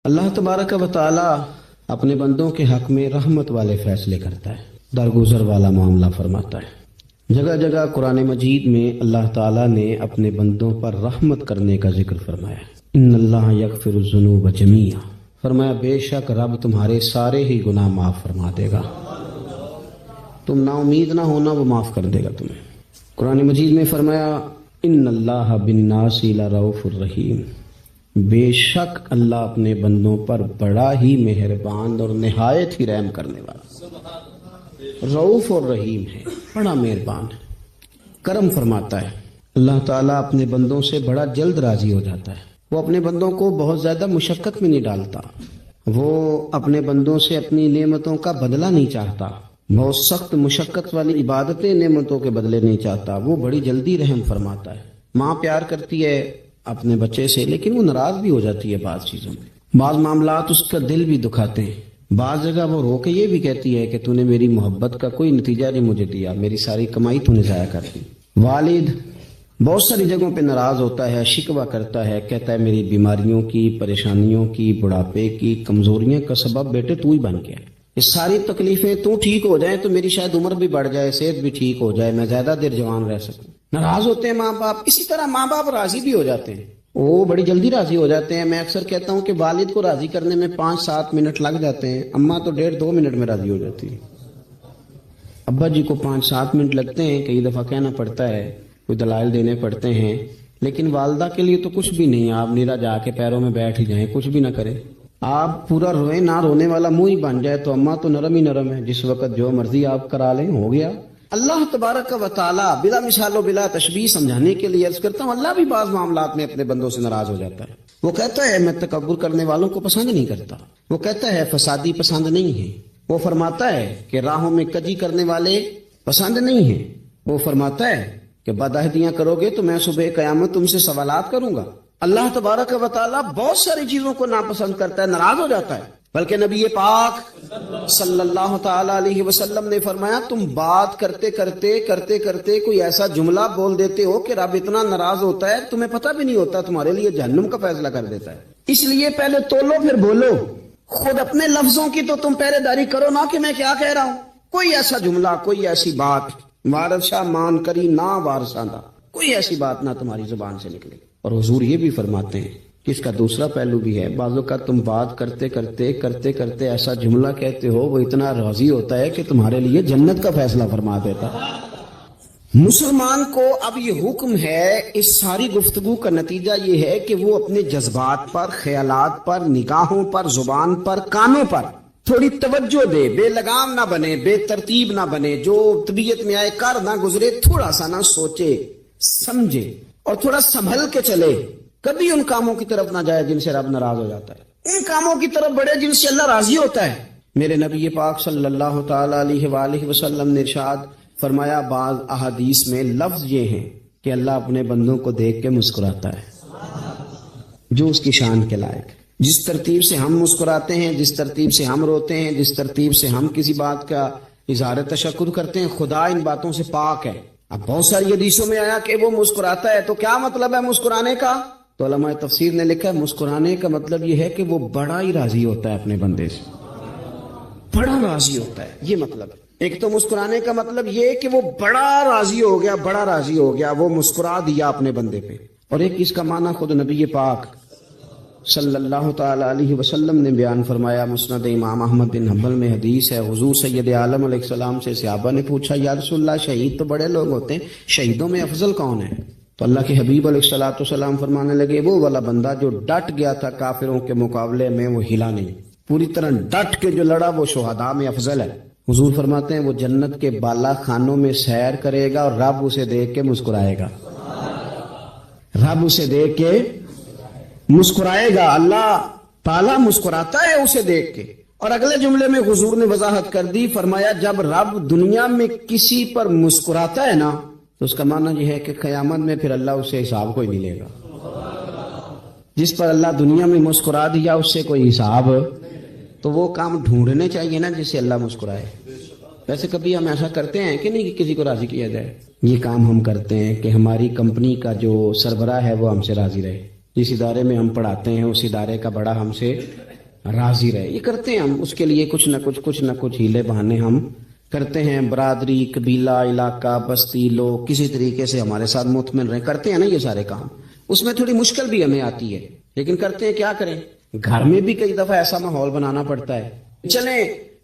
اللہ تبارک و تعالی اپنے بندوں کے حق میں رحمت والے فیصلے کرتا ہے، درگزر والا معاملہ فرماتا ہے۔ جگہ جگہ قرآن مجید میں اللہ تعالیٰ نے اپنے بندوں پر رحمت کرنے کا ذکر فرمایا۔ ان اللہ یغفر الذنوب جمیعا، فرمایا بے شک رب تمہارے سارے ہی گناہ معاف فرما دے گا، تم نا امید نہ ہونا، وہ معاف کر دے گا تمہیں۔ قرآن مجید میں فرمایا ان اللہ بالناس لرؤوف الرحیم، بے شک اللہ اپنے بندوں پر بڑا ہی مہربان اور نہایت ہی رحم کرنے والا، رؤوف اور رحیم ہے، بڑا مہربان ہے، کرم فرماتا ہے۔ اللہ تعالیٰ اپنے بندوں سے بڑا جلد راضی ہو جاتا ہے، وہ اپنے بندوں کو بہت زیادہ مشقت میں نہیں ڈالتا، وہ اپنے بندوں سے اپنی نعمتوں کا بدلہ نہیں چاہتا، بہت سخت مشقت والی عبادتیں نعمتوں کے بدلے نہیں چاہتا، وہ بڑی جلدی رحم فرماتا ہے۔ ماں پیار کرتی ہے اپنے بچے سے، لیکن وہ ناراض بھی ہو جاتی ہے بعض چیزوں میں، بعض معاملات اس کا دل بھی دکھاتے ہیں، بعض جگہ وہ رو کے یہ بھی کہتی ہے کہ تو نے میری محبت کا کوئی نتیجہ نہیں مجھے دیا، میری ساری کمائی تو نے ضائع کر دی۔ والد بہت ساری جگہوں پہ ناراض ہوتا ہے، شکوہ کرتا ہے، کہتا ہے میری بیماریوں کی، پریشانیوں کی، بڑھاپے کی، کمزوریاں کا سبب بیٹے تو ہی بن گیا، یہ ساری تکلیفیں تو ٹھیک ہو جائیں تو میری شاید عمر بھی بڑھ جائے، صحت بھی ٹھیک ہو جائے، میں زیادہ دیر جوان رہ سکوں۔ ناراض ہوتے ہیں ماں باپ، اسی طرح ماں باپ راضی بھی ہو جاتے ہیں، وہ بڑی جلدی راضی ہو جاتے ہیں۔ میں اکثر کہتا ہوں کہ والد کو راضی کرنے میں 5-7 منٹ لگ جاتے ہیں، اماں تو 1.5-2 منٹ میں راضی ہو جاتی ہے، ابا جی کو 5-7 منٹ لگتے ہیں، کئی دفعہ کہنا پڑتا ہے، کوئی دلائل دینے پڑتے ہیں، لیکن والدہ کے لیے تو کچھ بھی نہیں، آپ نیرا جا کے پیروں میں بیٹھ ہی جائیں، کچھ بھی نہ کریں، آپ پورا روئیں نہ رونے والا منہ ہی بن جائے، تو اماں تو نرم ہی نرم ہے، جس وقت جو مرضی آپ کرا لیں ہو گیا۔ اللہ تبارک و تعالی بلا مثال و بلا تشبیہ سمجھانے کے لیے عرض کرتا ہوں، اللہ بھی بعض معاملات میں اپنے بندوں سے ناراض ہو جاتا ہے۔ وہ کہتا ہے میں تکبر کرنے والوں کو پسند نہیں کرتا، وہ کہتا ہے فسادی پسند نہیں ہے، وہ فرماتا ہے کہ راہوں میں کجی کرنے والے پسند نہیں ہیں، وہ فرماتا ہے کہ بدعہدیاں کرو گے تو میں صبح قیامت تم سے سوالات کروں گا۔ اللہ تبارک و تعالیٰ بہت ساری چیزوں کو ناپسند کرتا ہے، ناراض ہو جاتا ہے، بلکہ نبی پاک صلی اللہ تعالی علیہ وسلم نے فرمایا تم بات کرتے کرتے کوئی ایسا جملہ بول دیتے ہو کہ رب اتنا ناراض ہوتا ہے تمہیں پتہ بھی نہیں ہوتا، تمہارے لیے جہنم کا فیصلہ کر دیتا ہے۔ اس لیے پہلے تولو پھر بولو، خود اپنے لفظوں کی تو تم پہرے داری کرو نا کہ میں کیا کہہ رہا ہوں۔ کوئی ایسا جملہ، کوئی ایسی بات، وارث شاہ مان کری نہ وارثاں دا، کوئی ایسی بات نہ تمہاری زبان سے نکلے۔ اور حضور یہ بھی فرماتے ہیں کہ اس کا دوسرا پہلو بھی ہے، بعض اوقات تم بات کرتے کرتے ایسا جملہ کہتے ہو وہ اتنا راضی ہوتا ہے کہ تمہارے لیے جنت کا فیصلہ فرما دیتا۔ مسلمان کو اب یہ حکم ہے، اس ساری گفتگو کا نتیجہ یہ ہے کہ وہ اپنے جذبات پر، خیالات پر، نگاہوں پر، زبان پر، کانوں پر تھوڑی توجہ دے، بے لگام نہ بنے، بے ترتیب نہ بنے، جو طبیعت میں آئے کر نہ گزرے، تھوڑا سا نہ سوچے سمجھے اور تھوڑا سنبھل کے چلے، کبھی ان کاموں کی طرف نہ جائے جن سے رب ناراض ہو جاتا ہے، ان کاموں کی طرف بڑھے جن سے اللہ راضی ہوتا ہے۔ میرے نبی پاک صلی اللہ تعالی علیہ وآلہ وسلم نے ارشاد فرمایا، بعض احادیث میں لفظ یہ ہیں کہ اللہ اپنے بندوں کو دیکھ کے مسکراتا ہے، جو اس کی شان کے لائق۔ جس ترتیب سے ہم مسکراتے ہیں، جس ترتیب سے ہم روتے ہیں، جس ترتیب سے ہم کسی بات کا اظہار تشکر کرتے ہیں، خدا ان باتوں سے پاک ہے۔ اب بہت ساری حدیثوں میں آیا کہ وہ مسکراتا ہے، تو کیا مطلب ہے مسکرانے کا؟ تو علماء تفسیر نے لکھا ہے مسکرانے کا مطلب یہ ہے کہ وہ بڑا ہی راضی ہوتا ہے اپنے بندے سے، بڑا راضی ہوتا ہے، یہ مطلب ہے۔ ایک تو مسکرانے کا مطلب یہ کہ وہ بڑا راضی ہو گیا، بڑا راضی ہو گیا، وہ مسکرا دیا اپنے بندے پہ۔ اور ایک اس کا معنی خود نبی پاک صلی اللہ تعالی علیہ وسلم نے بیان فرمایا، مسند امام احمد بن حنبل میں حدیث ہے، حضور سید عالم علیہ السلام سے صحابہ نے پوچھا یا رسول اللہ شہید تو بڑے لوگ ہوتے ہیں، شہیدوں میں افضل کون ہے؟ تو اللہ کے حبیب علیہ السلام فرمانے لگے وہ والا بندہ جو ڈٹ گیا تھا کافروں کے مقابلے میں، وہ ہلا نہیں، پوری طرح ڈٹ کے جو لڑا، وہ شہداء میں افضل ہے۔ حضور فرماتے ہیں وہ جنت کے بالا خانوں میں سیر کرے گا اور رب اسے دیکھ کے مسکرائے گا، رب اسے دیکھ کے مسکرائے گا، اللہ تعالیٰ مسکراتا ہے اسے دیکھ کے۔ اور اگلے جملے میں حضور نے وضاحت کر دی، فرمایا جب رب دنیا میں کسی پر مسکراتا ہے نا تو اس کا معنی یہ ہے کہ قیامت میں پھر اللہ اسے حساب کوئی نہیں لے گا۔ جس پر اللہ دنیا میں مسکرا دیا اس سے کوئی حساب، تو وہ کام ڈھونڈنے چاہیے نا جس سے اللہ مسکرائے۔ ویسے کبھی ہم ایسا کرتے ہیں کہ نہیں کہ کسی کو راضی کیا جائے؟ یہ کام ہم کرتے ہیں کہ ہماری کمپنی کا جو سربراہ ہے وہ ہم سے راضی رہے، جس ادارے میں ہم پڑھاتے ہیں اس ادارے کا بڑا ہم سے راضی رہے. یہ کرتے ہیں ہم, اس کے لیے کچھ نہ کچھ ہیلے بہانے ہم کرتے ہیں. برادری, قبیلہ, علاقہ, بستی, لوگ کسی طریقے سے ہمارے ساتھ مطمئن رہیں, کرتے ہیں نا یہ سارے کام. اس میں تھوڑی مشکل بھی ہمیں آتی ہے, لیکن کرتے ہیں. کیا کریں, گھر میں بھی کئی دفعہ ایسا ماحول بنانا پڑتا ہے. چلیں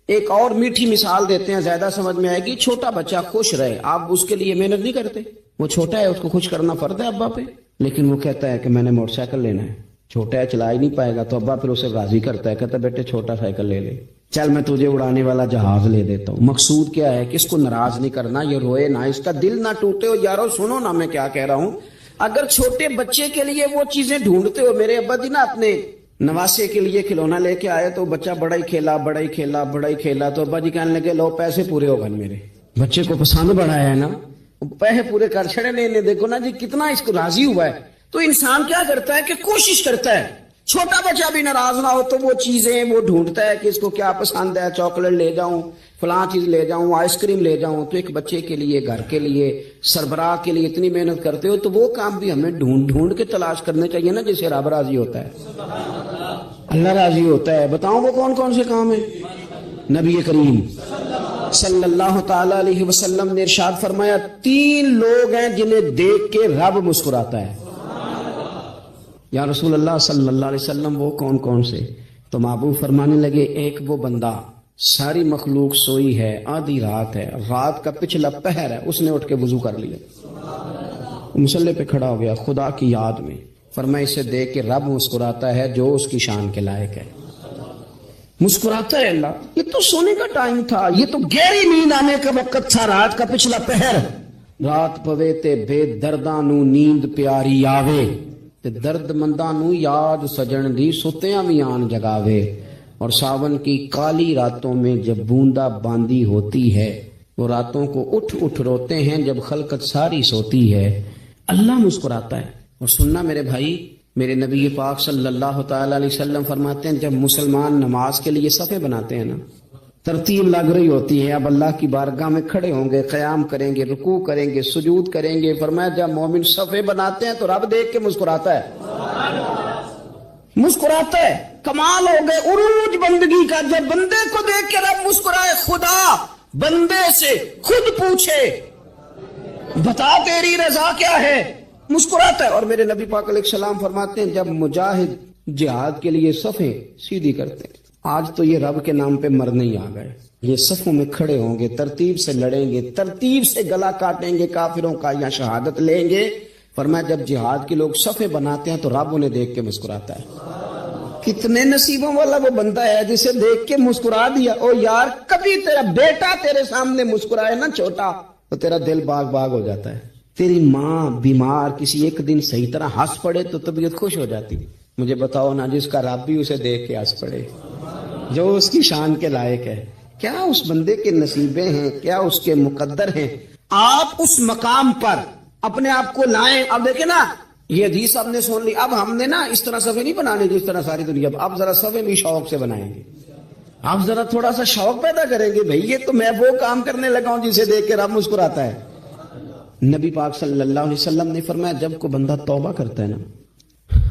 ایک اور میٹھی مثال دیتے ہیں, زیادہ سمجھ میں آئے گی. چھوٹا بچہ خوش رہے, آپ اس کے لیے محنت نہیں کرتے. وہ چھوٹا ہے, اس کو خوش کرنا فرض ہے ابا پہ, لیکن وہ کہتا ہے کہ میں نے موٹر سائیکل لینا ہے. چھوٹا ہے, چلا ہی نہیں پائے گا, تو ابا پھر اسے راضی کرتا ہے, کہتا ہے بیٹے چھوٹا سائیکل لے لے, چل میں تجھے اڑانے والا جہاز لے دیتا ہوں. مقصود کیا ہے کہ اس کو ناراض نہیں کرنا, یہ روئے نہ, اس کا دل نہ ٹوٹے. ہو یارو سنو نا میں کیا کہہ رہا ہوں. اگر چھوٹے بچے کے لیے وہ چیزیں ڈھونڈتے ہو, میرے ابا جی نا اپنے نواسے کے لیے کھلونا لے کے آئے, تو بچہ بڑا ہی کھیلا, تو ابا جی کہنے لگے لو پیسے پورے ہو گئے. میرے بچے کو پسند بڑا ہے نا, پیسے پورے کر چھڑے نے, دیکھو نا جی کتنا اس کو راضی ہوا ہے. تو انسان کیا کرتا ہے کہ کوشش کرتا ہے, چھوٹا بچہ بھی ناراض نہ ہو, تو وہ چیزیں وہ ڈھونڈتا ہے کہ اس کو کیا پسند ہے. چاکلیٹ لے جاؤں, فلاں چیز لے جاؤں, آئس کریم لے جاؤں. تو ایک بچے کے لیے, گھر کے لیے, سربراہ کے لیے اتنی محنت کرتے ہو, تو وہ کام بھی ہمیں ڈھونڈ کے تلاش کرنے چاہیے نا, جسے رب راضی ہوتا ہے, اللہ راضی ہوتا ہے. بتاؤں وہ کون کون سے کام ہیں. نبی کریم صلی اللہ تعالی علیہ وسلم نے ارشاد فرمایا, 3 لوگ ہیں جنہیں دیکھ کے رب مسکراتا ہے. یا رسول اللہ صلی اللہ علیہ وسلم وہ کون کون سے؟ تو محبوب فرمانے لگے, ایک وہ بندہ ساری مخلوق سوئی ہے, آدھی رات ہے, رات کا پچھلا پہر ہے, اس نے اٹھ کے وضو کر لیا, مصلی پہ کھڑا ہو گیا خدا کی یاد میں. فرمایا اسے دیکھ کے رب مسکراتا ہے جو اس کی شان کے لائق ہے. مسکراتا ہے اللہ. یہ تو سونے کا ٹائم تھا, یہ تو گہری نیند آنے کا وقت تھا, رات کا پچھلا پہر. رات پوے تے بے درداں نو نیند پیاری آوے, تے درد منداں نو یاد سجن دی ستیاں بھی آن جگاوے. اور ساون کی کالی راتوں میں جب بوندا باندی ہوتی ہے, وہ راتوں کو اٹھ روتے ہیں جب خلقت ساری سوتی ہے. اللہ مسکراتا ہے. اور سننا میرے بھائی, میرے نبی پاک صلی اللہ تعالی علیہ وسلم فرماتے ہیں, جب مسلمان نماز کے لیے صفیں بناتے ہیں نا, ترتیب لگ رہی ہوتی ہے, اب اللہ کی بارگاہ میں کھڑے ہوں گے, قیام کریں گے, رکوع کریں گے, سجود کریں گے. فرمایا جب مومن صفیں بناتے ہیں تو رب دیکھ کے مسکراتا ہے, مسکراتا ہے. کمال ہو گئے عروج بندگی کا, جب بندے کو دیکھ کے رب مسکرائے. خدا بندے سے خود پوچھے بتا تیری رضا کیا ہے, مسکراتا ہے. اور میرے نبی پاک علیہ السلام فرماتے ہیں, جب مجاہد جہاد کے لیے صفیں سیدھی کرتے ہیں, آج تو یہ رب کے نام پہ مرنے ہی آ گئے, یہ صفوں میں کھڑے ہوں گے, ترتیب سے لڑیں گے, ترتیب سے گلا کاٹیں گے کافروں کا یا شہادت لیں گے. فرمایا جب جہاد کے لوگ صفیں بناتے ہیں تو رب انہیں دیکھ کے مسکراتا ہے. کتنے نصیبوں والا وہ بندہ ہے جسے دیکھ کے مسکرا دیا. او یار, کبھی تیرا بیٹا تیرے سامنے مسکرائے نا چھوٹا, تو تیرا دل باغ باغ ہو جاتا ہے. تیری ماں بیمار کسی ایک دن صحیح طرح ہنس پڑے تو طبیعت خوش ہو جاتی. مجھے بتاؤ نا, جس کا رب بھی اسے دیکھ کے ہنس پڑے, جو اس کی شان کے لائق ہے, کیا اس بندے کے نصیبے ہیں, کیا اس کے مقدر ہیں. آپ اس مقام پر اپنے آپ کو لائیں. اب دیکھیں نا, یہ حدیث آپ نے سن لی, اب ہم نے نا اس طرح صفحے نہیں بنانے جس طرح ساری دنیا, اب ذرا صفحے بھی شوق سے بنائیں گے. آپ ذرا تھوڑا سا شوق پیدا کریں گے, بھئی یہ تو میں وہ کام کرنے لگا ہوں جسے دیکھ کے رب مسکراتا ہے. نبی پاک صلی اللہ علیہ وسلم نے فرمایا, جب کو بندہ توبہ کرتا ہے نا,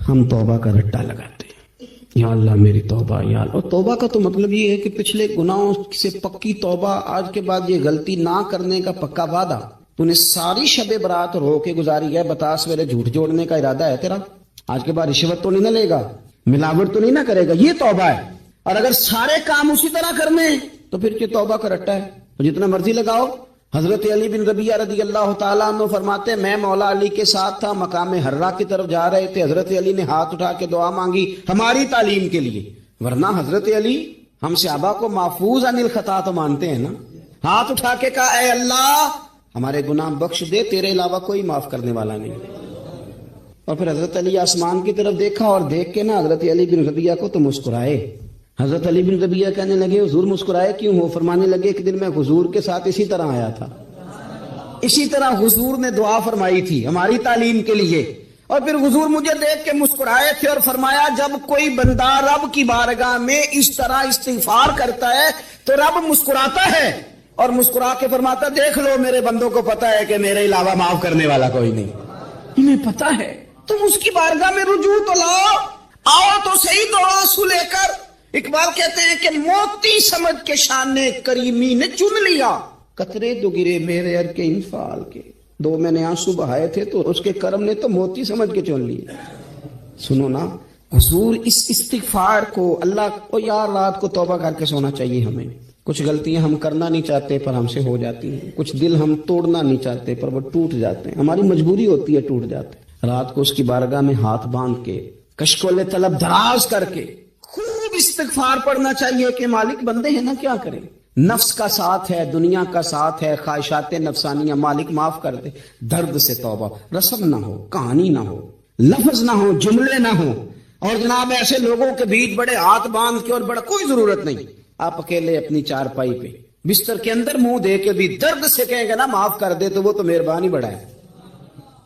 ہم توبہ کا رٹا لگاتے ہیں, یا اللہ میری توبہ, یا اللہ. اور توبہ کا تو مطلب یہ ہے کہ پچھلے گناہوں سے پکی توبہ, آج کے بعد یہ غلطی نہ کرنے کا پکا وعدہ. تو نے ساری شب برات رو کے گزاری ہے, بتا سویرے جھوٹ جوڑنے کا ارادہ ہے تیرا, آج کے بعد رشوت تو نہیں نہ لے گا, ملاوٹ تو نہیں نہ کرے گا, یہ توبہ ہے. اور اگر سارے کام اسی طرح کرنے تو پھر یہ توبہ کا رٹا ہے, تو جتنا مرضی لگاؤ. حضرت علی بن ربیعہ رضی اللہ تعالیٰ عنہ فرماتے ہیں, میں مولا علی کے ساتھ تھا, مقام حرہ کی طرف جا رہے تھے, حضرت علی نے ہاتھ اٹھا کے دعا مانگی ہماری تعلیم کے لیے, ورنہ حضرت علی ہم صحابہ کو محفوظ عن الخطا تو مانتے ہیں نا. ہاتھ اٹھا کے کہا, اے اللہ ہمارے گناہ بخش دے, تیرے علاوہ کوئی معاف کرنے والا نہیں. اور پھر حضرت علی آسمان کی طرف دیکھا, اور دیکھ کے نا حضرت علی بن ربیعہ کو تو مسکرائے. حضرت علی بن ربیعہ کہنے لگے, حضور مسکرائے کیوں ہو؟ فرمانے لگے, ایک دن میں حضور کے ساتھ اسی طرح آیا تھا, اسی طرح حضور نے دعا فرمائی تھی ہماری تعلیم کے لیے, اور پھر حضور مجھے دیکھ کے مسکرائے تھے اور فرمایا جب کوئی بندہ رب کی بارگاہ میں اس طرح استغفار کرتا ہے تو رب مسکراتا ہے, اور مسکرا کے فرماتا دیکھ لو میرے بندوں کو پتا ہے کہ میرے علاوہ معاف کرنے والا کوئی نہیں, انہیں پتا ہے. تم اس کی بارگاہ میں رجوع تو لاؤ, آؤ تو صحیح دعا سو لے کر, اقبال کہتے ہیں کہ موتی سمجھ کے شان کریمی نے چن لیا، قطرے تو گرے میرے ار کے انفال کے، 2 میں نے آنسو بہائے تھے تو اس کے کرم نے تو موتی سمجھ کے چن لیے۔ سنو نا حضور، اس استغفار کو اللہ کو یار رات کو توبہ کر کے سونا چاہیے ہمیں۔ کچھ غلطیاں ہم کرنا نہیں چاہتے پر ہم سے ہو جاتی ہیں، کچھ دل ہم توڑنا نہیں چاہتے پر وہ ٹوٹ جاتے ہیں، ہماری مجبوری ہوتی ہے ٹوٹ جاتے۔ رات کو اس کی بارگاہ میں ہاتھ باندھ کے کشکول طلب دراز کر کے خوب استغفار پڑھنا چاہیے کہ مالک بندے ہیں نا، کیا کریں، نفس کا ساتھ ہے، دنیا کا ساتھ ہے، خواہشات نفسانیہ، مالک معاف کر دے۔ درد سے توبہ، رسم نہ ہو، کہانی نہ ہو، لفظ نہ ہو، جملے نہ ہو، اور جناب ایسے لوگوں کے بیچ بڑے ہاتھ باندھ کے اور بڑا کوئی ضرورت نہیں، آپ اکیلے اپنی چارپائی پہ بستر کے اندر منہ دے کے بھی درد سے کہیں گے نا معاف کر دے تو وہ تو مہربانی بڑا ہے۔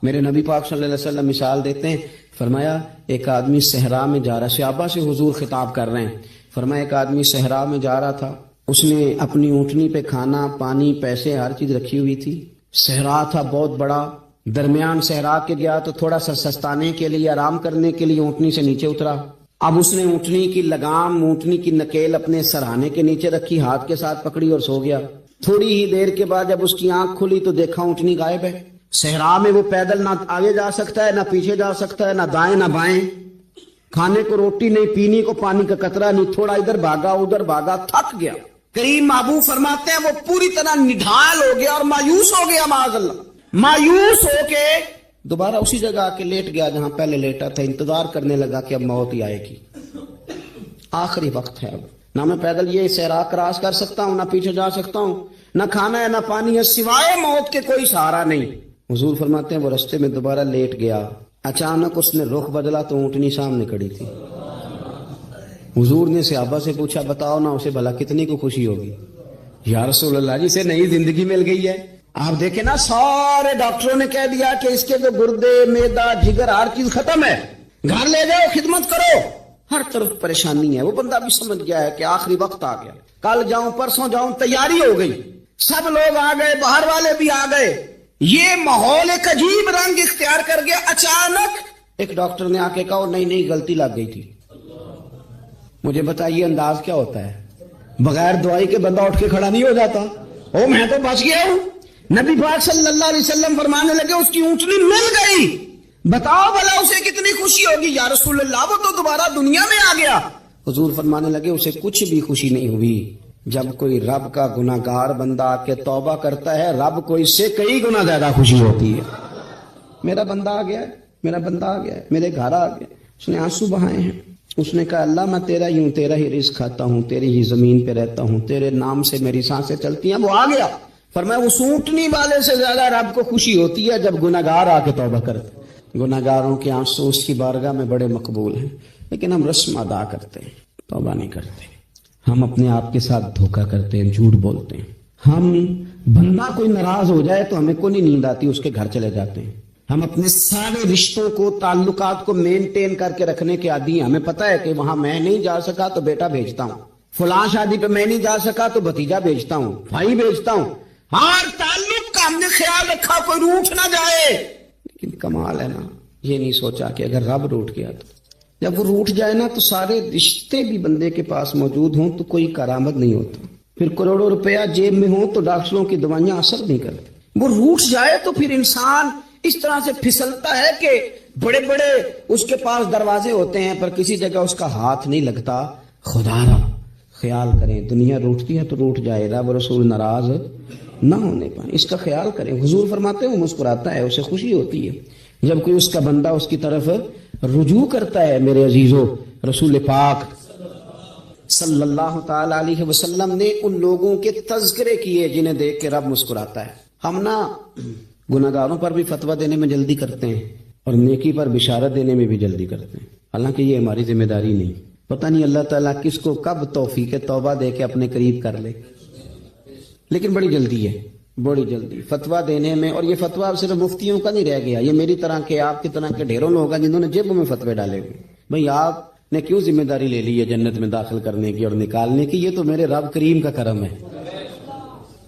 میرے نبی پاک صلی اللہ علیہ وسلم مثال دیتے ہیں، فرمایا ایک آدمی صحرا میں جا رہا، صحابہ سے حضور خطاب کر رہے ہیں، فرمایا ایک آدمی صحرا میں جا رہا تھا، اس نے اپنی اونٹنی پہ کھانا پانی پیسے ہر چیز رکھی ہوئی تھی، صحرا تھا بہت بڑا، درمیان صحرا کے گیا تو تھوڑا سا سستانے کے لیے آرام کرنے کے لیے اونٹنی سے نیچے اترا، اب اس نے اونٹنی کی لگام اونٹنی کی نکیل اپنے سرہانے کے نیچے رکھی، ہاتھ کے ساتھ پکڑی اور سو گیا۔ تھوڑی ہی دیر کے بعد جب اس کی آنکھ کھلی تو دیکھا اونٹنی غائب ہے۔ صحرا میں وہ پیدل نہ آگے جا سکتا ہے، نہ پیچھے جا سکتا ہے، نہ دائیں نہ بائیں، کھانے کو روٹی نہیں، پینے کو پانی کا قطرہ نہیں، تھوڑا ادھر بھاگا ادھر بھاگا، تھک گیا۔ کریم محبوب فرماتے ہیں وہ پوری طرح نڈھال ہو گیا اور مایوس ہو گیا، معاذ اللہ، مایوس ہو کے دوبارہ اسی جگہ آ کے لیٹ گیا جہاں پہلے لیٹا تھا، انتظار کرنے لگا کہ اب موت ہی آئے گی، آخری وقت ہے، اب نہ میں پیدل یہ صحرا کراس کر سکتا ہوں، نہ پیچھے جا سکتا ہوں، نہ کھانا ہے نہ پانی ہے، سوائے موت کے کوئی سہارا نہیں۔ حضور فرماتے ہیں وہ رستے میں دوبارہ لیٹ گیا، اچانک اس نے رخ بدلا تو اونٹنی سامنے کھڑی تھی۔ حضور نے صحابہ سے پوچھا بتاؤ نا اسے بھلا کتنی کو خوشی ہوگی؟ یا رسول اللہ جسے نئی زندگی مل گئی ہے۔ آپ دیکھیں نا سارے ڈاکٹروں نے کہہ دیا کہ اس کے جو گردے معدہ جگر ہر چیز ختم ہے، گھر لے جاؤ خدمت کرو، ہر طرف پریشانی ہے، وہ بندہ بھی سمجھ گیا ہے کہ آخری وقت آ گیا، کل جاؤں پرسوں جاؤں، تیاری ہو گئی، سب لوگ آ گئے، باہر والے بھی آ گئے، یہ ماحول ایک عجیب رنگ اختیار کر گیا۔ اچانک ایک ڈاکٹر نے آ کے کہا نہیں غلطی لگ گئی تھی۔ مجھے بتائیے انداز کیا ہوتا ہے؟ بغیر دوائی کے بندہ اٹھ کے کھڑا نہیں ہو جاتا، او میں تو بچ گیا ہوں۔ نبی پاک صلی اللہ علیہ وسلم فرمانے لگے اس کی اونٹنی مل گئی، بتاؤ بھلا اسے کتنی خوشی ہوگی؟ یا رسول اللہ وہ تو دوبارہ دنیا میں آ گیا۔ حضور فرمانے لگے اسے کچھ بھی خوشی نہیں ہوئی۔ جب کوئی رب کا گناہگار بندہ آ کے توبہ کرتا ہے، رب کو اس سے کئی گنا زیادہ خوشی ہوتی ہے۔ میرا بندہ آ گیا ہے، میرا بندہ آ گیا ہے، میرے گھر آ گیا، اس نے آنسو بہائے ہیں، اس نے کہا اللہ میں تیرا ہی ہوں، تیرا ہی رزق کھاتا ہوں، تیری ہی زمین پہ رہتا ہوں، تیرے نام سے میری سانسیں چلتی ہیں۔ وہ آ گیا، فرمایا اس اونٹنی والے سے زیادہ رب کو خوشی ہوتی ہے جب گناہگار آ کے توبہ کرتے۔ گناہگاروں کے آنسو اس کی بارگاہ میں بڑے مقبول ہیں، لیکن ہم رسم ادا کرتے ہیں، توبہ نہیں کرتے، ہم اپنے آپ کے ساتھ دھوکہ کرتے ہیں، جھوٹ بولتے ہیں۔ ہم بندہ کوئی ناراض ہو جائے تو ہمیں کوئی نیند آتی، اس کے گھر چلے جاتے ہیں۔ ہم اپنے سارے رشتوں کو تعلقات کو مینٹین کر کے رکھنے کے عادی ہیں، ہمیں پتہ ہے کہ وہاں میں نہیں جا سکا تو بیٹا بھیجتا ہوں، فلاں شادی پہ میں نہیں جا سکا تو بھتیجا بھیجتا ہوں، بھائی بھیجتا ہوں، ہر تعلق کا ہم نے خیال رکھا کوئی روٹھ نہ جائے۔ لیکن کمال ہے نا، یہ نہیں سوچا کہ اگر رب روٹ گیا تو جب وہ روٹ جائے نا تو سارے رشتے بھی بندے کے پاس موجود ہوں تو کوئی کارآمد نہیں ہوتا، پھر کروڑوں روپیہ جیب میں ہوں تو ڈاکٹروں کی دوائیاں اثر نہیں کرتی۔ وہ روٹ جائے تو پھر انسان اس طرح سے پھسلتا ہے کہ بڑے بڑے اس کے پاس دروازے ہوتے ہیں پر کسی جگہ اس کا ہاتھ نہیں لگتا۔ خدا را خیال کریں، دنیا روٹتی ہے تو روٹ جائے، رب رسول ناراض نہ ہونے پائیں، اس کا خیال کریں۔ حضور فرماتے ہیں وہ مسکراتا ہے، اسے خوشی ہوتی ہے جب کوئی اس کا بندہ اس کی طرف رجوع کرتا ہے۔ میرے عزیزو، رسول پاک صلی اللہ تعالی علیہ وسلم نے ان لوگوں کے تذکرے کیے جنہیں دیکھ کے رب مسکراتا ہے۔ ہم نا گناہگاروں پر بھی فتویٰ دینے میں جلدی کرتے ہیں اور نیکی پر بشارت دینے میں بھی جلدی کرتے ہیں، حالانکہ یہ ہماری ذمہ داری نہیں۔ پتہ نہیں اللہ تعالیٰ کس کو کب توفیق توبہ دے کے اپنے قریب کر لے، لیکن بڑی جلدی ہے، بڑی جلدی فتویٰ دینے میں۔ اور یہ فتویٰ اب صرف مفتیوں کا نہیں رہ گیا، یہ میری طرح کے آپ کی طرح کے ڈھیروں لوگ ہیں جنہوں نے جیبوں میں فتوے ڈالے ہوئے۔ بھئی آپ نے کیوں ذمہ داری لے لی ہے جنت میں داخل کرنے کی اور نکالنے کی؟ یہ تو میرے رب کریم کا کرم ہے،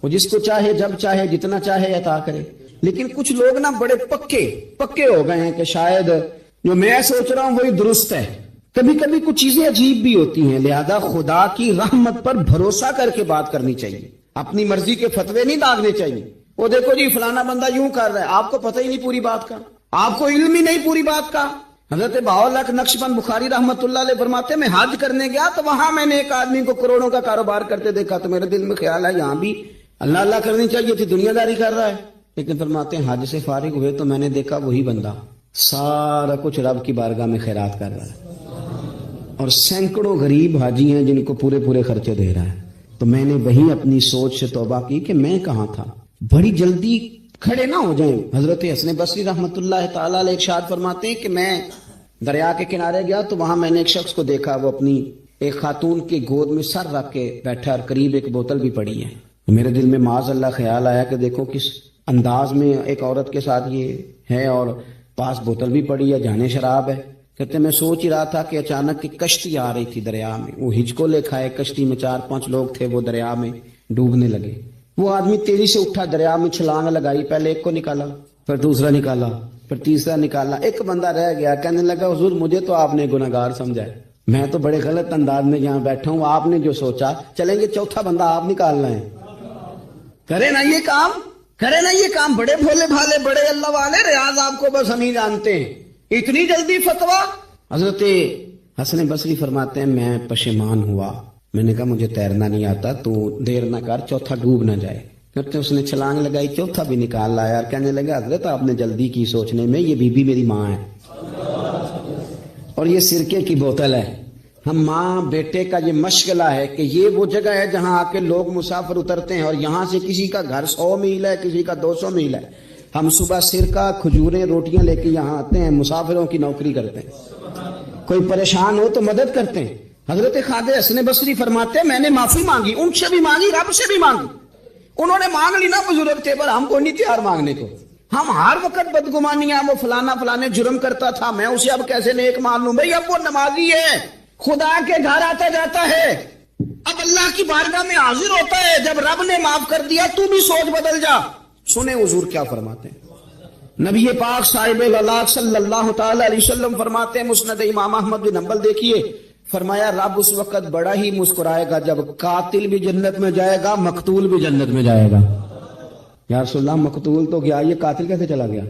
وہ جس کو چاہے جب چاہے جتنا چاہے عطا کرے۔ لیکن کچھ لوگ نا بڑے پکے ہو گئے ہیں کہ شاید جو میں سوچ رہا ہوں وہی درست ہے، کبھی کبھی کچھ چیزیں عجیب بھی ہوتی ہیں، لہذا خدا کی رحمت پر بھروسہ کر کے بات کرنی چاہیے، اپنی مرضی کے فتوے نہیں داغنے چاہیے۔ وہ دیکھو جی فلانا بندہ یوں کر رہا ہے، آپ کو پتہ ہی نہیں پوری بات کا، آپ کو علم ہی نہیں پوری بات کا۔ حضرت بہاءاللہ نقشبند بخاری رحمت اللہ علیہ فرماتے ہیں میں حج کرنے گیا تو وہاں میں نے ایک آدمی کو کروڑوں کا کاروبار کرتے دیکھا تو میرے دل میں خیال ہے یہاں بھی اللہ اللہ کرنی چاہیے تھی، دنیا داری کر رہا ہے۔ لیکن فرماتے ہیں حج سے فارغ ہوئے تو میں نے دیکھا وہی بندہ سارا کچھ رب کی بارگاہ میں خیرات کر رہا ہے، اور سینکڑوں غریب حاجی ہیں جن کو پورے پورے خرچے دے رہا ہے۔ تو میں نے وہی اپنی سوچ سے توبہ کی کہ میں کہاں تھا، بڑی جلدی کھڑے نہ ہو جائیں۔ حضرت حسن بصری رحمت اللہ تعالی علیہ ارشاد فرماتے ہیں کہ میں دریا کے کنارے گیا تو وہاں میں نے ایک شخص کو دیکھا، وہ اپنی ایک خاتون کی گود میں سر رکھ کے بیٹھا اور قریب ایک بوتل بھی پڑی ہے۔ میرے دل میں معاذ اللہ خیال آیا کہ دیکھو کس انداز میں ایک عورت کے ساتھ یہ ہے، اور پاس بوتل بھی پڑی ہے، جانے شراب ہے۔ کہتے میں سوچ ہی رہا تھا کہ اچانک ایک کشتی آ رہی تھی دریا میں، وہ ہچکو لے کھائے، کشتی میں 4-5 لوگ تھے، وہ دریا میں ڈوبنے لگے۔ وہ آدمی تیزی سے اٹھا، دریا میں چھلانگ لگائی، پہلے ایک کو نکالا، پھر دوسرا نکالا، پھر تیسرا نکالا، ایک بندہ رہ گیا۔ کہنے لگا حضور مجھے تو آپ نے گناہگار سمجھا ہے، میں تو بڑے غلط انداز میں یہاں بیٹھا ہوں، آپ نے جو سوچا چلیں گے چوتھا بندہ آپ نکالنا ہے، کرے نا یہ کام، کرے نا یہ کام۔ بڑے بھولے بھالے بڑے اللہ والے، ریاض آپ کو بس ہم ہی جانتے ہیں، اتنی جلدی فتویٰ۔ حضرت حسن بصری فرماتے ہیں میں پشیمان ہوا، میں نے کہا مجھے تیرنا نہیں آتا، تو دیر نہ کر، چوتھا ڈوب نہ جائے۔ کہتے اس نے چھلانگ لگائی، چوتھا بھی نکال لایا، اور کہنے لگا حضرت آپ نے جلدی کی سوچنے میں، یہ بی بی میری ماں ہے اور یہ سرکے کی بوتل ہے۔ ہم ماں بیٹے کا یہ مشغلہ ہے کہ یہ وہ جگہ ہے جہاں آ کے لوگ مسافر اترتے ہیں، اور یہاں سے کسی کا گھر 100 میل ہے، کسی کا 200 میل ہے۔ ہم صبح سرکہ کھجوریں روٹیاں لے کے یہاں آتے ہیں، مسافروں کی نوکری کرتے ہیں، کوئی پریشان ہو تو مدد کرتے ہیں۔ حضرت خواجہ حسن بصری فرماتے ہیں میں نے معافی مانگی، ان سے بھی مانگی، رب سے بھی مانگی۔ انہوں نے مانگ لی نا بزرگ تھے، پر ہم کو نہیں تیار مانگنے کو۔ ہم ہر وقت بدگمانیاں، وہ فلانا فلانے جرم کرتا تھا، میں اسے اب کیسے نیک مان لوں؟ بھائی اب وہ نمازی ہے، خدا کے گھر آتا جاتا ہے، اب اللہ کی بارگاہ میں حاضر ہوتا ہے، جب رب نے معاف کر دیا تو بھی سوچ بدل جا۔ سنیں حضور کیا فرماتے ہیں، نبی پاک صاحب اللہ صلی اللہ تعالی علیہ وسلم فرماتے ہیں، مسند امام احمد بن حنبل دیکھیے، فرمایا رب اس وقت بڑا ہی مسکرائے گا جب قاتل بھی جنت میں جائے گا، مقتول بھی جنت میں جائے گا۔ یا رسول اللہ مقتول تو گیا، یہ قاتل کیسے چلا گیا؟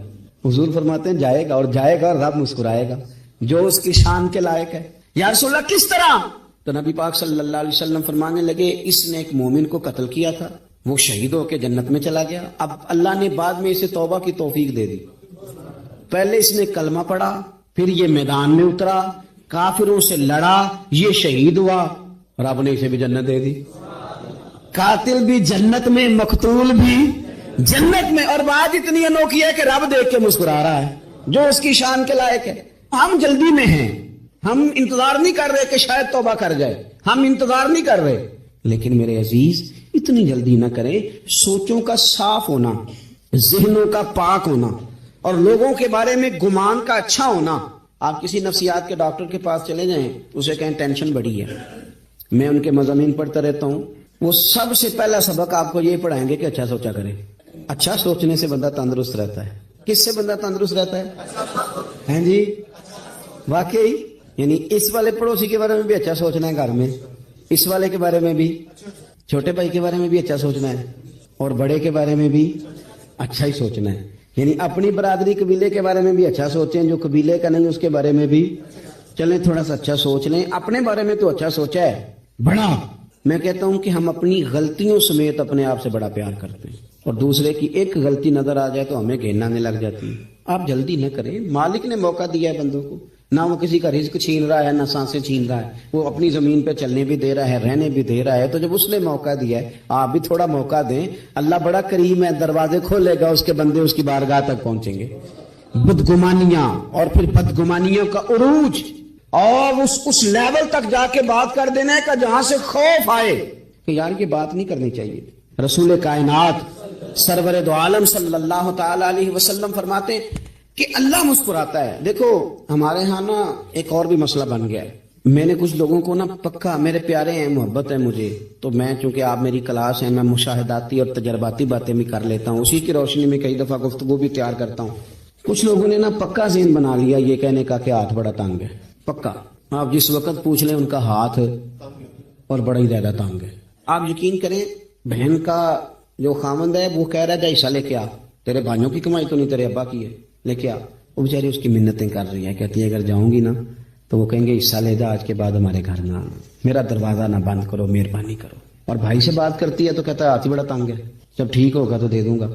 حضور فرماتے ہیں جائے گا، اور جائے گا اور رب مسکرائے گا، جو اس کی شان کے لائق ہے۔ یا رسول اللہ کس طرح؟ تو نبی پاک صلی اللہ علیہ وسلم فرمانے لگے اس نے ایک مومن کو قتل کیا تھا، وہ شہید ہو کے جنت میں چلا گیا، اب اللہ نے بعد میں اسے توبہ کی توفیق دے دی۔ پہلے اس نے کلمہ پڑھا، پھر یہ میدان میں اترا، کافروں سے لڑا، یہ شہید ہوا، رب نے اسے بھی جنت دے دی۔ قاتل بھی جنت میں، مقتول بھی جنت میں، اور بات اتنی انوکھی ہے کہ رب دیکھ کے مسکرا رہا ہے، جو اس کی شان کے لائق ہے۔ ہم جلدی میں ہیں، ہم انتظار نہیں کر رہے کہ شاید توبہ کر جائے، ہم انتظار نہیں کر رہے۔ لیکن میرے عزیز اتنی جلدی نہ کریں، سوچوں کا صاف ہونا، ذہنوں کا پاک ہونا، اور لوگوں کے بارے میں گمان کا اچھا ہونا۔ آپ کسی نفسیات کے ڈاکٹر کے پاس چلے جائیں، اسے کہیں ٹینشن بڑی ہے، میں ان کے مضامین پڑھتا رہتا ہوں، وہ سب سے پہلا سبق آپ کو یہ پڑھائیں گے کہ اچھا سوچا کریں۔ اچھا سوچنے سے بندہ تندرست رہتا ہے۔ کس سے بندہ تندرست رہتا ہے؟ ہیں جی واقعی، یعنی اس والے پڑوسی کے بارے میں بھی اچھا سوچنا ہے، گھر میں اس والے کے بارے میں بھی، چھوٹے بھائی کے بارے میں بھی اچھا سوچنا ہے، اور بڑے کے بارے میں بھی اچھا ہی سوچنا ہے۔ یعنی اپنی برادری قبیلے کے بارے میں بھی اچھا سوچیں، جو قبیلے کا نہیں اس کے بارے میں بھی چلیں تھوڑا سا اچھا سوچ لیں۔ اپنے بارے میں تو اچھا سوچا ہے بڑا، میں کہتا ہوں کہ ہم اپنی غلطیوں سمیت اپنے آپ سے بڑا پیار کرتے ہیں، اور دوسرے کی ایک غلطی نظر آ جائے تو ہمیں گھن آنے لگ جاتی ہے۔ آپ جلدی نہ کریں، مالک نے موقع دیا ہے بندوں کو، نہ وہ کسی کا رزق چھین رہا ہے، نہ سانسیں چھین رہا ہے، وہ اپنی زمین پہ چلنے بھی دے رہا ہے، رہنے بھی دے رہا ہے، تو جب اس نے موقع دیا ہے آپ بھی تھوڑا موقع دیں۔ اللہ بڑا کریم ہے، دروازے کھولے گا، اس کے بندے اس کی بارگاہ تک پہنچیں گے۔ بدگمانیاں اور پھر بدگمانیوں کا عروج، اور اس لیول تک جا کے بات کر دینا ہے کہ جہاں سے خوف آئے کہ یار یہ بات نہیں کرنی چاہیے۔ رسول کائنات سرور دو عالم صلی اللہ تعالی علیہ وسلم فرماتے ہیں کہ اللہ مسکراتا ہے۔ دیکھو ہمارے ہاں نا ایک اور بھی مسئلہ بن گیا ہے، میں نے کچھ لوگوں کو نا پکا، میرے پیارے ہیں، محبت ہے مجھے، تو میں چونکہ آپ میری کلاس ہیں، میں مشاہداتی اور تجرباتی باتیں بھی کر لیتا ہوں، اسی کی روشنی میں کئی دفعہ گفتگو بھی تیار کرتا ہوں۔ کچھ لوگوں نے نا پکا ذہن بنا لیا یہ کہنے کا کہ ہاتھ بڑا تنگ ہے، پکا آپ جس وقت پوچھ لیں ان کا ہاتھ اور بڑا ہی زیادہ تانگ ہے. آپ یقین کریں بہن کا جو خامند ہے وہ کہہ رہا ہے جا حصہ لے کے آ, تیرے بھائیوں کی کمائی تو نہیں تیرے ابا کی ہے, لے کے آ. وہ بیچاری اس کی منتیں کر رہی ہے, کہتی ہے اگر جاؤں گی نا تو وہ کہیں گے حصہ لے جا, آج کے بعد ہمارے گھر نہ آنا, میرا دروازہ نہ بند کرو, مہربانی کرو. اور بھائی سے بات کرتی ہے تو کہتا ہے ہاتھ ہی بڑا تنگ ہے, جب ٹھیک ہوگا تو دے دوں گا.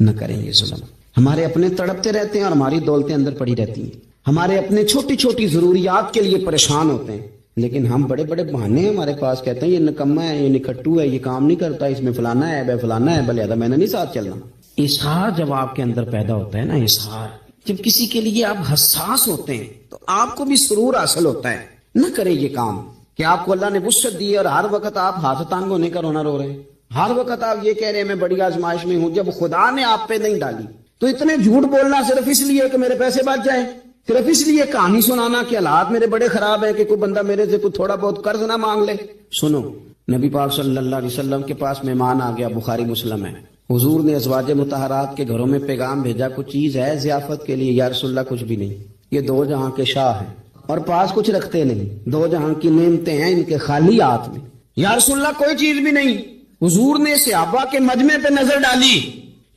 نہ کریں گے ظلم. ہمارے اپنے تڑپتے رہتے ہیں اور ہماری دولتیں اندر پڑی رہتی ہیں. ہمارے اپنے چھوٹی چھوٹی ضروریات کے لیے پریشان ہوتے ہیں, لیکن ہم بڑے بڑے بہانے ہمارے پاس, کہتے ہیں یہ نکما ہے, یہ نکھٹو ہے, یہ کام نہیں کرتا, اس میں فلانا ہے, بے فلانا ہے, بلے میں نے نہیں ساتھ چلنا. اظہار جب آپ کے اندر پیدا ہوتا ہے نا, اظہار جب کسی کے لیے آپ حساس ہوتے ہیں تو آپ کو بھی سرور حاصل ہوتا ہے. نہ کریں یہ کام کہ آپ کو اللہ نے وسعت دی اور ہر وقت آپ ہاتھ تانگ ہونے کا رونا رو رہے ہیں, ہر وقت آپ یہ کہہ رہے ہیں میں بڑی آزمائش میں ہوں, جب خدا نے آپ پہ نہیں ڈالی. تو اتنے جھوٹ بولنا صرف اس لیے کہ میرے پیسے بچ جائیں, صرف اس لیے کہانی سنانا کہ حالات میرے بڑے خراب ہیں کہ کوئی بندہ میرے سے کوئی تھوڑا بہت قرض نہ مانگ لے. سنو, نبی پاک صلی اللہ علیہ وسلم کے پاس مہمان آ گیا, بخاری مسلم ہے. حضور نے ازواج مطہرات کے گھروں میں پیغام بھیجا, کچھ چیز ہے ضیافت کے لیے؟ یا رسول اللہ کچھ بھی نہیں, یہ دو جہاں کے شاہ ہیں اور پاس کچھ رکھتے نہیں, دو جہاں کی نعمتیں ہیں ان کے خالی ہاتھ میں. یا رسول اللہ کوئی چیز بھی نہیں. حضور نے صحابہ کے مجمع پہ نظر ڈالی,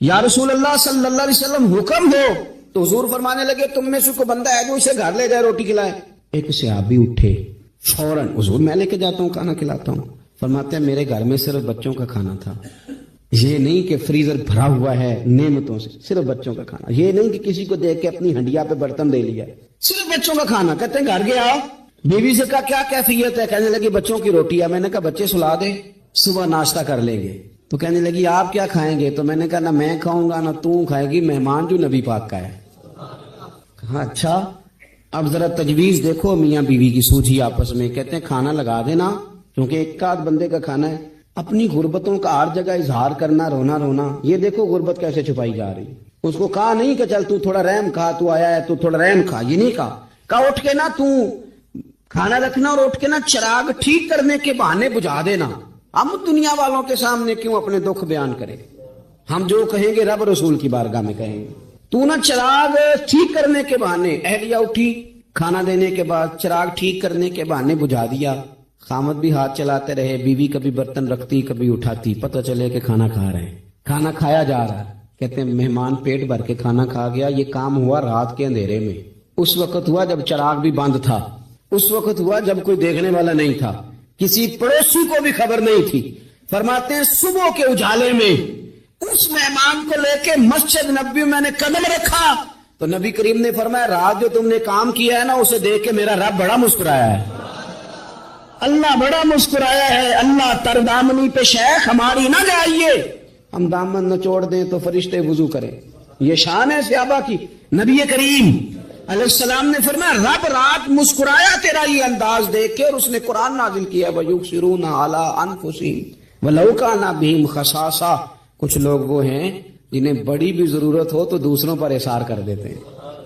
یا رسول اللہ صلی اللہ علیہ وسلم حکم ہو. تو حضور فرمانے لگے تم میں سے کوئی بندہ ہے جو اسے گھر لے جائے روٹی کھلائے؟ ایک صحابی اٹھے فوراً, حضور میں لے کے جاتا ہوں کھانا کھلاتا ہوں. فرماتے ہیں میرے گھر میں صرف بچوں کا کھانا تھا, یہ نہیں کہ فریزر بھرا ہوا ہے نعمتوں سے, صرف بچوں کا کھانا. یہ نہیں کہ کسی کو دیکھ کے اپنی ہنڈیا پہ برتن دے لیا, صرف بچوں کا کھانا. کہتے ہیں گھر گیا, بیوی سے کہا کیا کیفیت ہے؟ کہنے لگی بچوں کی روٹی ہے. میں نے کہا بچے سلا دے, صبح ناشتہ کر لیں گے. تو کہنے لگی آپ کیا کھائیں گے؟ تو میں نے کہا نہ میں کھاؤں گا نہ تو کھائے گی, مہمان جو نبی پاک کا ہے. کہا اچھا, اب ذرا تجویز دیکھو میاں بیوی کی سوچی آپس میں. کہتے ہیں کھانا لگا دینا, کیونکہ ایک آدھ بندے کا کھانا ہے. اپنی غربتوں کا ہر جگہ اظہار کرنا, رونا رونا. یہ دیکھو غربت کیسے چھپائی جا رہی. اس کو کہا نہیں کہ چل تو تھوڑا رحم کھا, تو آیا ہے تو تھوڑا رحم کھا, یہ نہیں کہا اٹھ کے نا تو کھانا رکھنا اور اٹھ کے نا چراغ ٹھیک کرنے کے بہانے بجھا دینا. ہم دنیا والوں کے سامنے کیوں اپنے دکھ بیان کریں؟ ہم جو کہیں گے رب رسول کی بارگاہ میں کہیں گے. تو نا چراغ ٹھیک کرنے کے بہانے, اہلیہ اٹھی کھانا دینے کے بعد چراغ ٹھیک کرنے کے بہانے بجھا دیا. خامد بھی ہاتھ چلاتے رہے, بیوی کبھی برتن رکھتی کبھی اٹھاتی, پتہ چلے کہ کھانا کھا رہے ہیں, کھانا کھایا جا رہا ہے. کہتے ہیں مہمان پیٹ بھر کے کھانا کھا گیا. یہ کام ہوا رات کے اندھیرے میں, اس وقت ہوا جب چراغ بھی بند تھا, اس وقت ہوا جب کوئی دیکھنے والا نہیں تھا, کسی پڑوسی کو بھی خبر نہیں تھی. فرماتے ہیں صبح کے اجالے میں اس مہمان کو لے کے مسجد نبی میں نے قدم رکھا تو نبی کریم نے فرمایا رات جو تم نے کام کیا ہے نا اسے دیکھ کے میرا رب بڑا مسکرایا ہے, اللہ بڑا مسکرایا ہے. اللہ تر دامنی پہ شیخ ہماری نہ جائیے, ہم دامن نہ چھوڑ دیں تو فرشتے وضو کریں. یہ شان ہے صحابہ کی. نبی کریم علیہ السلام نے فرمایا رب رات مسکرایا تیرا یہ انداز دیکھ کے, اور اس نے قرآن نازل کیا وَيُؤْثِرُونَ عَلَىٰ أَنفُسِهِمْ وَلَوْ كَانَ بِهِمْ خَصَاصَةٌ. کچھ لوگ وہ ہیں جنہیں بڑی بھی ضرورت ہو تو دوسروں پر اثار کر دیتے ہیں,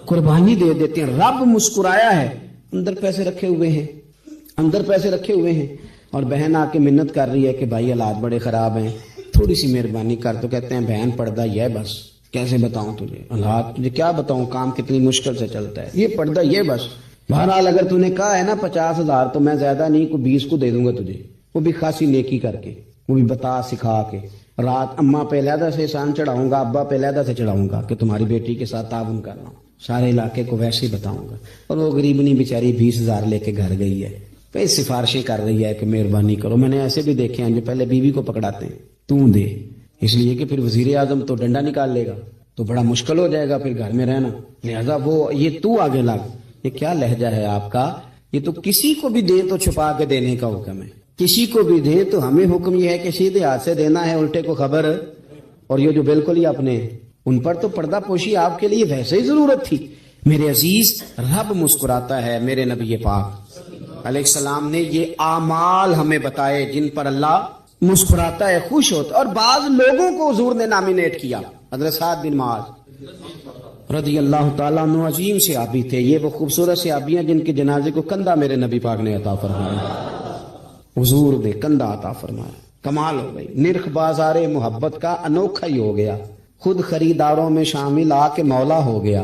قربانی دے دیتے ہیں. رب مسکرایا ہے, اندر پیسے رکھے ہوئے ہیں, اندر پیسے رکھے ہوئے ہیں, اور بہن آ کے منت کر رہی ہے کہ بھائی حالات بڑے خراب ہیں, تھوڑی سی مہربانی کر. تو کہتے ہیں بہن پردہ یہ بس, کیسے بتاؤں تجھے حالات, تجھے کیا بتاؤں, کام کتنی مشکل سے چلتا ہے, یہ پردہ یہ بس. بہرحال اگر تو نے کہا ہے نا 50,000 تو میں زیادہ نہیں کوئی 20 کو دے دوں گا تجھے, وہ بھی خاصی نیکی کر کے, وہ بھی بتا سکھا کے. رات اماں پہ علیحدہ سے احسان چڑھاؤں گا, ابا پہ علیحدہ سے چڑھاؤں گا کہ تمہاری بیٹی کے ساتھ تعاون کر رہا ہوں, سارے علاقے کو ویسے ہی بتاؤں گا. اور وہ غریبنی بیچاری 20,000 لے کے گھر گئی ہے, کئی سفارشیں کر رہی ہے کہ مہربانی کرو. میں نے ایسے بھی دیکھے ہیں جو پہلے بیوی کو پکڑاتے ہیں تو دے, اس لیے کہ پھر وزیر اعظم تو ڈنڈا نکال لے گا تو بڑا مشکل ہو جائے گا پھر گھر میں رہنا, لہذا وہ یہ تو آگے لگ. یہ کیا لہجہ ہے آپ کا؟ یہ تو کسی کو بھی دیں تو چھپا کے دینے کا حکم ہے, کسی کو بھی دیں تو ہمیں حکم یہ ہے کہ سیدھے ہاتھ سے دینا ہے, الٹے کو خبر. اور یہ جو بالکل ہی اپنے, ان پر تو پردہ پوشی آپ کے لیے ویسے ہی ضرورت تھی. میرے عزیز رب مسکراتا ہے. میرے نبی پاک علیہ السلام نے یہ اعمال ہمیں بتائے جن پر اللہ مسکراتا ہے, خوش ہوتا. اور بعض لوگوں کو حضور نے نامینیٹ کیا. حضرت سعد بن معاذ رضی اللہ تعالیٰ عنہ عظیم صحابی تھے. یہ وہ خوبصورت صحابی ہیں جن کے جنازے کو کندھا میرے نبی پاک نے عطا فرمایا, حضور نے کندھا عطا فرمایا. کمال ہو گئی. نرخ بازار محبت کا انوکھا ہی ہو گیا, خود خریداروں میں شامل آ کے مولا ہو گیا.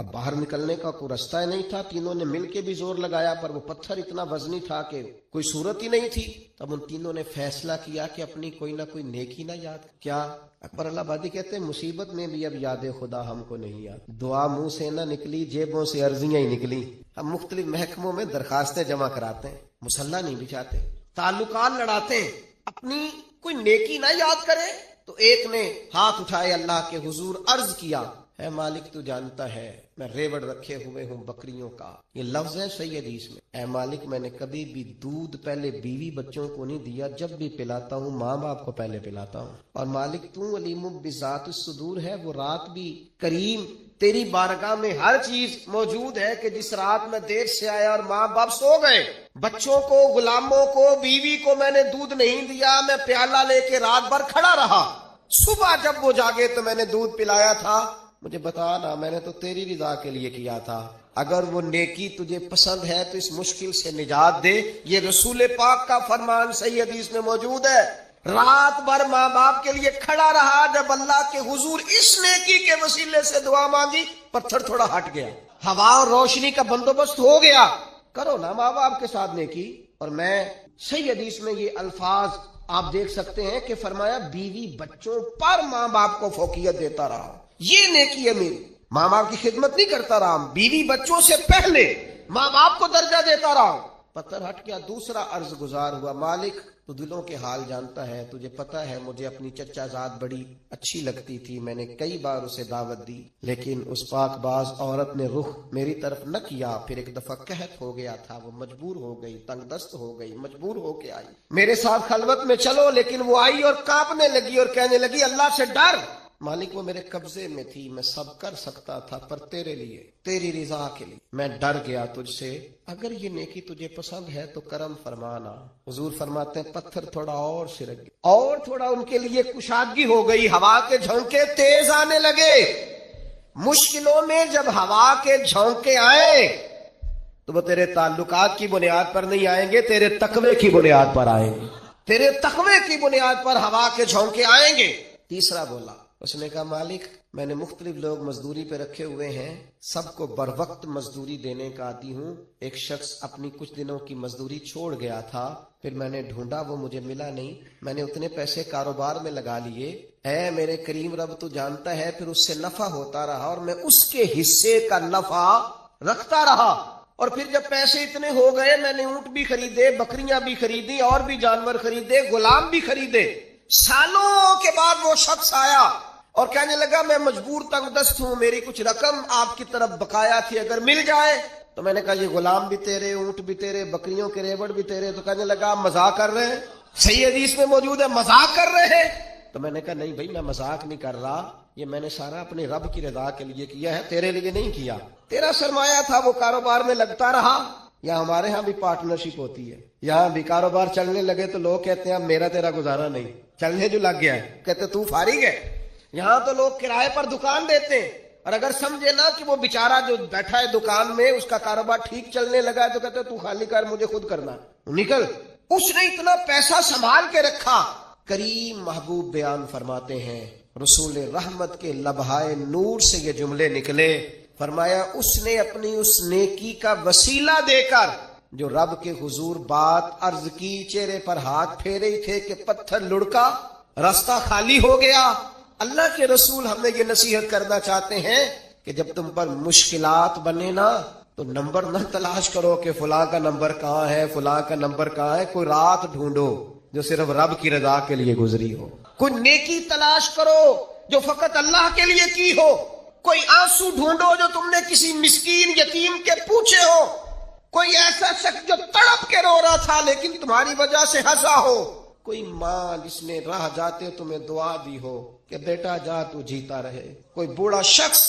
اب باہر نکلنے کا کوئی راستہ نہیں تھا، تینوں نے مل کے بھی زور لگایا پر وہ پتھر اتنا وزنی تھا کہ کوئی صورت ہی نہیں تھی۔ تب ان تینوں نے فیصلہ کیا کہ اپنی کوئی نہ کوئی نیکی نہ یاد کیا۔ اکبر اللہ آبادی کہتے ہیں مصیبت میں بھی اب یاد خدا ہم کو نہیں یاد، دعا منہ سے نہ نکلی، جیبوں سے عرضیاں ہی نکلی۔ ہم مختلف محکموں میں درخواستیں جمع کراتے ہیں، مسلح نہیں بچھاتے، تعلقات لڑاتے ہیں، اپنی کوئی نیکی نہ یاد کرے۔ تو ایک نے ہاتھ اٹھائے اللہ کے حضور، عرض کیا اے مالک تو جانتا ہے میں ریوڑ رکھے ہوئے ہوں بکریوں کا، یہ لفظ ہے صحیح حدیث میں، اے مالک میں نے کبھی بھی دودھ پہلے بیوی بچوں کو نہیں دیا، جب بھی پلاتا ہوں ماں باپ کو پہلے پلاتا ہوں، اور مالک تو علیم بذات الصدور ہے، وہ رات بھی کریم تیری بارگاہ میں ہر چیز موجود ہے کہ جس رات میں دیر سے آیا اور ماں باپ سو گئے، بچوں کو، غلاموں کو، بیوی کو میں نے دودھ نہیں دیا، میں پیالہ لے کے رات بھر کھڑا رہا، صبح جب وہ جاگے تو میں نے دودھ پلایا تھا، مجھے بتا نا میں نے تو تیری رضا کے لیے کیا تھا، اگر وہ نیکی تجھے پسند ہے تو اس مشکل سے نجات دے۔ یہ رسول پاک کا فرمان صحیح حدیث میں موجود ہے۔ رات بھر ماں باپ کے لیے کھڑا رہا، جب اللہ کے حضور اس نیکی کے وسیلے سے دعا مانگی پتھر تھوڑا ہٹ گیا، ہوا اور روشنی کا بندوبست ہو گیا۔ کرو نا ماں باپ کے ساتھ نیکی۔ اور میں صحیح حدیث میں یہ الفاظ آپ دیکھ سکتے ہیں کہ فرمایا بیوی بچوں پر ماں باپ کو فوقیت دیتا رہا، یہ نیکی ہے میری، ماں باپ کی خدمت نہیں کرتا رہا، بیوی بچوں سے پہلے ماں باپ کو درجہ دیتا رہا۔ پتھر ہٹ گیا، دوسرا عرض گزار ہوا، مالک تو دلوں کے حال جانتا ہے، تجھے پتا ہے مجھے اپنی چچا زاد بڑی اچھی لگتی تھی، میں نے کئی بار اسے دعوت دی، لیکن اس پاک باز عورت نے رخ میری طرف نہ کیا، پھر ایک دفعہ قحط ہو گیا تھا، وہ مجبور ہو گئی، تنگ دست ہو گئی، مجبور ہو کے آئی، میرے ساتھ خلوت میں چلو، لیکن وہ آئی اور کانپنے لگی اور کہنے لگی اللہ سے ڈر، مالک وہ میرے قبضے میں تھی، میں سب کر سکتا تھا، پر تیرے لیے، تیری رضا کے لیے میں ڈر گیا تجھ سے، اگر یہ نیکی تجھے پسند ہے تو کرم فرمانا۔ حضور فرماتے ہیں پتھر تھوڑا اور سرک گیا، اور تھوڑا ان کے لیے کشادگی ہو گئی، ہوا کے جھونکے تیز آنے لگے۔ مشکلوں میں جب ہوا کے جھونکے آئے تو وہ تیرے تعلقات کی بنیاد پر نہیں آئیں گے، تیرے تقوی کی بنیاد پر آئیں گے، تیرے تقوی کی بنیاد پر ہوا کے جھونکے آئیں گے۔ تیسرا بولا، اس نے کہا مالک میں نے مختلف لوگ مزدوری پہ رکھے ہوئے ہیں، سب کو بر وقت مزدوری دینے کا عادی ہوں، ایک شخص اپنی کچھ دنوں کی مزدوری چھوڑ گیا تھا، پھر میں نے ڈھونڈا وہ مجھے ملا نہیں، میں نے اتنے پیسے کاروبار میں لگا لیے، اے میرے کریم رب تو جانتا ہے، پھر اس سے نفع ہوتا رہا اور میں اس کے حصے کا نفع رکھتا رہا، اور پھر جب پیسے اتنے ہو گئے میں نے اونٹ بھی خریدے، بکریاں بھی خریدی، اور بھی جانور خریدے، غلام بھی خریدے۔ سالوں کے بعد وہ شخص آیا اور کہنے لگا میں مجبور تنگ دست ہوں، میری کچھ رقم آپ کی طرف بقایا تھی، اگر مل جائے۔ تو میں نے کہا یہ غلام بھی تیرے، اونٹ بھی تیرے، بکریوں کے ریوڑ بھی تیرے، تو کہنے لگا مذاق کر رہے ہیں، صحیح حدیث میں موجود ہے مذاق کر رہے ہیں۔ تو میں نے کہا نہیں بھائی میں مذاق نہیں کر رہا، یہ میں نے سارا اپنے رب کی رضا کے لیے کیا ہے، تیرے لیے نہیں کیا، تیرا سرمایہ تھا وہ کاروبار میں لگتا رہا۔ یا ہمارے ہاں بھی پارٹنرشپ ہوتی ہے، یہاں بھی کاروبار چلنے لگے تو لوگ کہتے ہیں میرا تیرا گزارا نہیں، چلنے جو لگ گیا ہے کہتے تو فارغ ہے۔ یہاں تو لوگ کرائے پر دکان دیتے ہیں، اور اگر سمجھے نا کہ وہ بیچارہ جو بیٹھا ہے دکان میں اس کا کاروبار ٹھیک چلنے لگا ہے تو کہتے تو خالی کر، مجھے خود کرنا، نکل۔ اس نے اتنا پیسہ سنبھال کے رکھا۔ کریم محبوب بیان فرماتے ہیں، رسول رحمت کے لبہائے نور سے یہ جملے نکلے، فرمایا اس نے اپنی اس نیکی کا وسیلہ دے کر جو رب کے حضور بات عرض کی، چہرے پر ہاتھ پھیرے ہی تھے کہ پتھر لڑکا، راستہ خالی ہو گیا۔ اللہ کے رسول ہمیں یہ نصیحت کرنا چاہتے ہیں کہ جب تم پر مشکلات بنے نا تو نمبر نہ تلاش کرو کہ فلاں کا نمبر کہاں ہے، فلاں کا نمبر کہاں ہے، کوئی رات ڈھونڈو جو صرف رب کی رضا کے لیے گزری ہو، کوئی نیکی تلاش کرو جو فقط اللہ کے لیے کی ہو، کوئی آنسو ڈھونڈو جو تم نے کسی مسکین یتیم کے پوچھے ہو، کوئی ایسا شخص جو تڑپ کے رو رہا تھا لیکن تمہاری وجہ سے ہنسا ہو، کوئی ماں جس نے راہ جاتے تمہیں دعا دی ہو کہ بیٹا جا تو جیتا رہے، کوئی بوڑھا شخص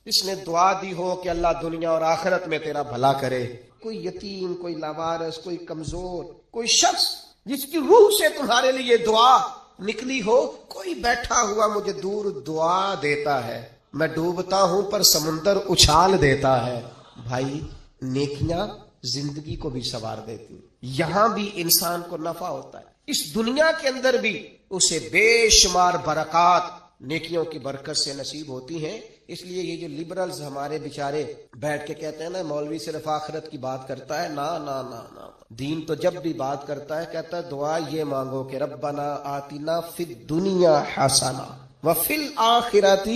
جس نے دعا دی ہو کہ اللہ دنیا اور آخرت میں تیرا بھلا کرے، کوئی یتیم، کوئی لاوارث، کوئی کمزور، کوئی شخص جس کی روح سے تمہارے لیے دعا نکلی ہو، کوئی بیٹھا ہوا مجھے دور دعا دیتا ہے، میں ڈوبتا ہوں پر سمندر اچھال دیتا ہے۔ بھائی نیکیاں زندگی کو بھی سنوار دیتی، یہاں بھی انسان کو نفع ہوتا ہے، اس دنیا کے اندر بھی اسے بے شمار برکات نیکیوں کی برکت سے نصیب ہوتی ہیں۔ اس لیے یہ جو لبرلز ہمارے بیچارے بیٹھ کے کہتے ہیں نا مولوی صرف آخرت کی بات کرتا ہے، نا نا نا نا، دین تو جب بھی بات کرتا ہے کہتا ہے دعا یہ مانگو کہ ربنا آتنا فی الدنیا حسنہ وفی الآخرۃ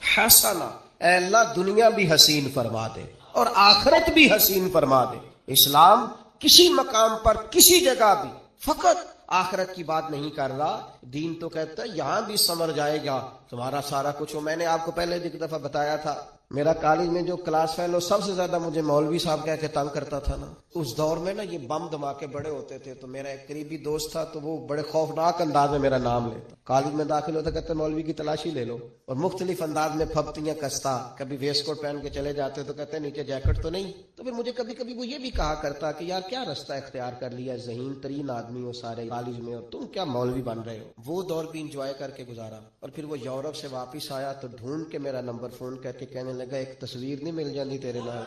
حسنہ، اے اللہ دنیا بھی حسین فرما دے اور آخرت بھی حسین فرما دے۔ اسلام کسی مقام پر کسی جگہ بھی فقط آخرت کی بات نہیں کر رہا، دین تو کہتا ہے یہاں بھی سمر جائے گا تمہارا سارا کچھ ہو۔ میں نے آپ کو پہلے ایک دفعہ بتایا تھا، میرا کالج میں جو کلاس فیلو سب سے زیادہ مجھے مولوی صاحب کہہ کے تنگ کرتا تھا نا، اس دور میں نا یہ بم دھماکے بڑے ہوتے تھے، تو میرا ایک قریبی دوست تھا تو وہ بڑے خوفناک انداز میں میرا نام لیتا، کالج میں داخل ہوتا کہتے مولوی کی تلاشی لے لو، اور مختلف انداز میں پھپتیاں کستا، کبھی ویسٹ کوٹ پہن کے چلے جاتے تو کہتے نیچے جیکٹ تو نہیں، تو پھر مجھے کبھی کبھی وہ یہ بھی کہا کرتا کہ یار کیا رستہ اختیار کر لیا، ذہین ترین آدمی ہو سارے کالج میں اور تم کیا مولوی بن رہے ہو۔ وہ دور بھی انجوائے کر کے گزارا، اور پھر وہ یورپ سے واپس آیا تو ڈھونڈ کے میرا نمبر فون کر کے کہنے لگا ایک تصویر نہیں مل جاتی تیرے نال،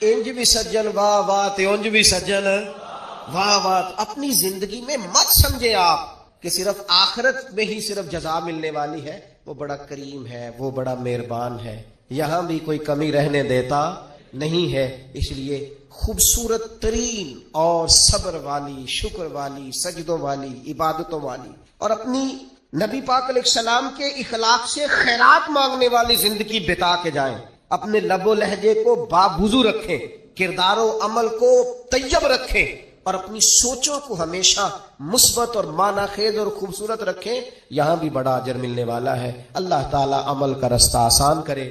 انج بھی سجن واہ واہ تے انج بھی سجن واہ واہ۔ اپنی زندگی میں مت سمجھے آپ کہ صرف آخرت میں ہی صرف جزا ملنے والی ہے، وہ بڑا کریم ہے، وہ بڑا مہربان ہے، یہاں بھی کوئی کمی رہنے دیتا نہیں ہے۔ اس لیے خوبصورت ترین اور صبر والی، شکر والی، سجدوں والی، عبادتوں والی اور اپنی نبی پاک علیہ السلام کے اخلاق سے خیرات مانگنے والی زندگی بتا کے جائیں، اپنے لب و لہجے کو بابوزو رکھیں، کردار و عمل کو طیب رکھیں، اور اپنی سوچوں کو ہمیشہ مثبت اور معنی خیز اور خوبصورت رکھیں، یہاں بھی بڑا اجر ملنے والا ہے۔ اللہ تعالی عمل کا رستہ آسان کرے۔